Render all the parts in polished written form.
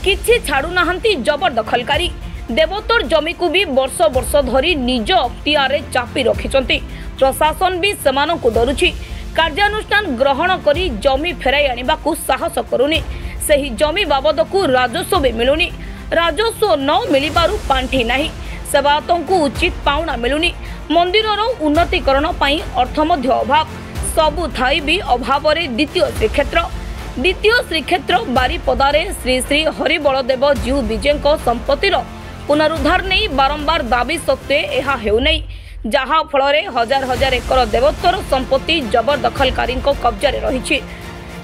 किछि छाड़ू नाहंती जबरदखलकारी। देवोत्तर जमी को भी वर्ष वर्ष धरी निज अख्तियार चापी रखिछंती। प्रशासन भी सेमानंकु डरुछि। कार्यानुष्ठान ग्रहण करी जमी फेराई आनिबाकु साहस करुनी। सही जमी बाबदकु राजस्व भी मिलुनी। राजस्व न मिलिबारु पांठी नाही। सेवायतंकु उचित पाउना मिलुनी। मंदिरर उन्नतीकरण पई अर्थ मध्य अभाव। सबु थाई भी अभाव रे द्वितीय श्रीक्षेत्र बारिपदारे श्री श्री हरिबलदेव जीव विजयଙ୍କ संपत्तिर पुनरुद्धार नहीं बारंबार दाबी सत्वे यह हेउनै, जहा फल हजार हजार एकर देवोत्तर संपत्ति जबरदखलकारी कब्जारे रही।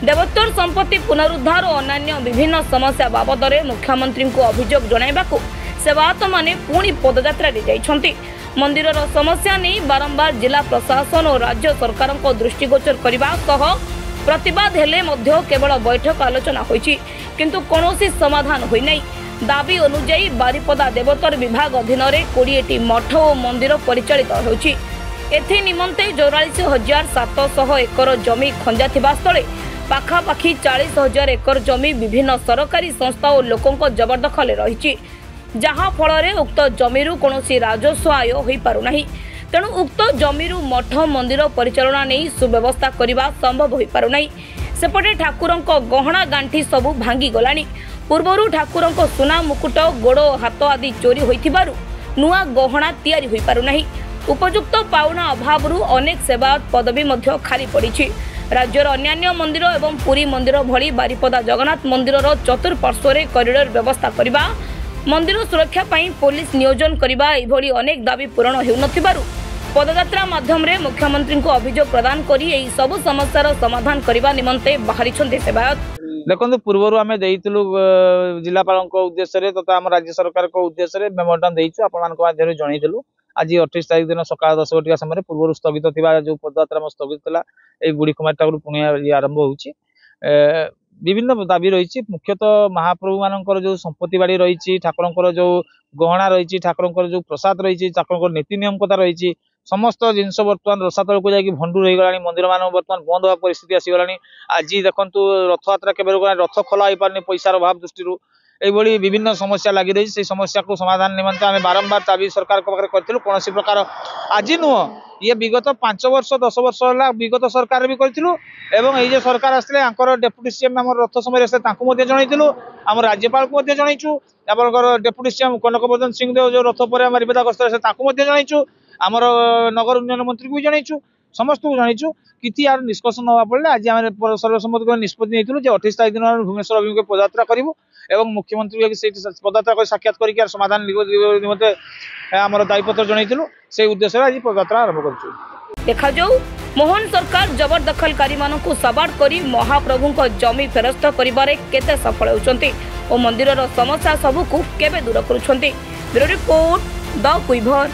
देवोत्तर संपत्ति पुनरुद्धार और अन्य विभिन्न समस्या बाबद मुख्यमंत्री को अभियोग जणाइबाकु सेवायत माने पुणी पदयात्रा जाइछंती। मंदिरर समस्या नहीं बारंबार जिला प्रशासन और राज्य सरकार को दृष्टिगोचर करने सह प्रतिवाद हेले मध्य केवल बैठक आलोचना होइछि, किंतु कौनसी समाधान होई नै। दाबी अनुसार बारिपदा देवोत्तर विभाग अधीन 20टी मठ और मंदिर परिचालित होछि। एथि निमंते 44,700 एकर जमी खंजा थिबा स्थले पाखापाखि 40,000 एकर जमी विभिन्न सरकारी संस्था और लोकों जबरदखल रही, जहाँ फल उक्त जमीरु कौनसी राजस्व आय हो पारु नाही। तेणु उक्त जमीरु मठ मंदिर परिचालना नहीं सुव्यवस्था करने संभव हो पारु नाही। सेपटे ठाकुरंक गहना गांठी सबु भांगी गलानी। पूर्वरु ठाकुरंक सुना मुकुट गोड़ हाथ आदि चोरी होइथिबारु नुआ गहना तैयारी होई पारु नाही। उपयुक्त पाउना अभावरु अनेक सेवायत पदवी मध्य खाली पड़िछि। राज्यर अन्यान्य मंदिर एवं पुरी मंदिर भली बारिपदा जगन्नाथ मंदिरर चतुर्पार्श्व कॉरिडोर व्यवस्था करबा, मंदिर सुरक्षा पाई पुलिस नियोजन करबा एभली अनेक दाबी पूरण हेउनथिबारु पदयात्रा माध्यम रे मुख्यमंत्री को अभियोग प्रदान करी एई सब समस्यार समाधान करबा निमंते बाहरिछन्ते सेवायत। देखो पूर्वर आम देइतलु जिलापाल उद्देश्य तथा आम राज्य सरकार उद्देश्य मेमोरांडम देइछु आपण मानक माध्यम जणैतलु। आज 28 तारिख दिन सकाळ 10 घटिका समय पूर्व स्थगित थिबा जो पदयात्रा स्थगित थला ए गुडी कुमार ठाकुर पुणी आरंभ होउछि। विभिन्न दाबी रही, मुख्यतः महाप्रभु मानकर जो संपत्ति बाड़ी रही, ठाकुर जो गहना रही, ठाकुर जो प्रसाद रही, ठाकुर नीति नियमकता रही, समस्त जिनस बर्तमान रसा तल को जाकि भंडूर हो गलानी। मंदिर मान बर्तमान बंद होगा परिस्थिति आसीगलानी। आज देखु रथयात्रा केबे रथ खोला हो पारनी पैसार अभाव दृष्टि यही विभिन्न समस्या लगी रही। से समस्या को समाधान निमंते आम बारंबार दाबी सरकार करूँ। कौन प्रकार आज नुह ये विगत 5 वर्ष 10 वर्ष है विगत सरकार भी करूँ। ये सरकार आसते डेप्यूटी सीएम आम रथ समय जनइलु, आम राज्यपाल को जनइचु, डेप्यूटी सीएम कनकवर्धन सिंह देव जो रथ पर बारिपदा गस्त जनइचु, आमर नगर उन्नयन मंत्री को भी जनइचु, समस्त को जनइचु। किसी यार निष्कर्ष ना पड़े आज आम सर्वसम्मत निष्पत्ति नहीं 28 तारिख दिन भुवनेश्वर अभिमुखे पदयात्रा करूँ एवं मुख्यमंत्री पदयात्रा कर साक्षात कर समाधान निमंते आमर दायीपत्र जनइलु। से उद्देश्य आज पदयात्रा आरंभ कर देखा जाऊ मोहन सरकार जबरदखलकारी मानकु सबाड़ करी महाप्रभु को जमी फेरस्त करिबारे केते सफल होउचंती और मंदिरर समस्या सबुकु केबे दूर करूछंती। ब्यूरो रिपोर्ट द कुइभर।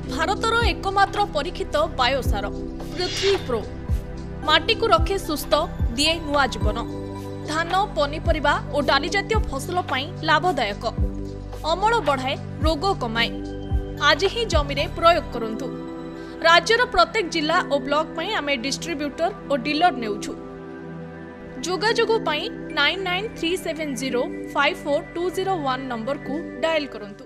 भारतर एकमात्र परीक्षित बायोसार पृथ्वी प्रो माटी को रखे सुस्थ दिए नुआ जीवन। धान पनीपरिबा और डाली जातीय फसल पाई लाभदायक, अमल बढ़ाए रोग कमाए। आज ही जमी रे प्रयोग करंतु। राज्यर प्रत्येक जिला और ब्लॉक पाई आमे डिस्ट्रीब्यूटर और डीलर नेउछु। जोगाजोग पाई 9937054201 नंबर को डायल करंतु।